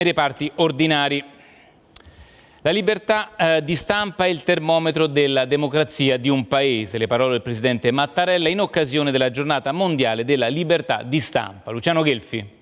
reparti ordinari. La libertà di stampa è il termometro della democrazia di un paese. Le parole del presidente Mattarella in occasione della giornata mondiale della libertà di stampa. Luciano Gelfi.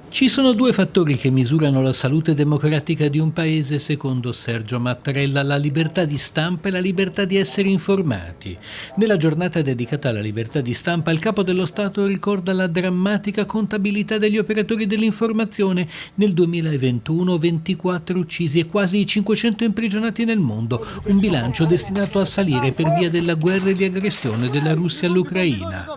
Ci sono due fattori che misurano la salute democratica di un paese, secondo Sergio Mattarella: la libertà di stampa e la libertà di essere informati. Nella giornata dedicata alla libertà di stampa, il Capo dello Stato ricorda la drammatica contabilità degli operatori dell'informazione. Nel 2021 24 uccisi e quasi 500 imprigionati nel mondo, un bilancio destinato a salire per via della guerra di aggressione della Russia all'Ucraina.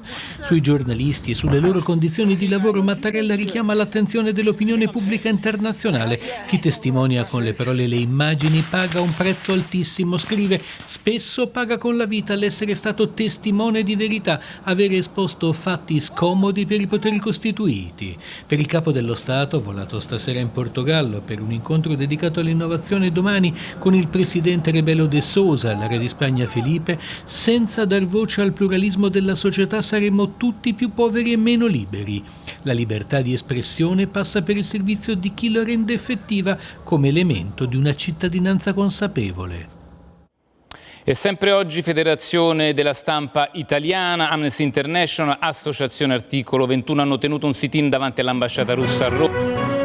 Sui giornalisti e sulle loro condizioni di lavoro Mattarella richiama l'attenzione dell'opinione pubblica internazionale. Chi testimonia con le parole e le immagini paga un prezzo altissimo, scrive. Spesso paga con la vita l'essere stato testimone di verità, avere esposto fatti scomodi per i poteri costituiti. Per il Capo dello Stato, volato stasera in Portogallo per un incontro dedicato all'innovazione domani con il presidente Rebelo de Sousa e la re di Spagna Felipe, senza dar voce al pluralismo della società saremmo tutti più poveri e meno liberi. La libertà di espressione passa per il servizio di chi la rende effettiva come elemento di una cittadinanza consapevole. E sempre oggi Federazione della Stampa Italiana, Amnesty International, Associazione Articolo 21 hanno tenuto un sit-in davanti all'ambasciata russa a Roma.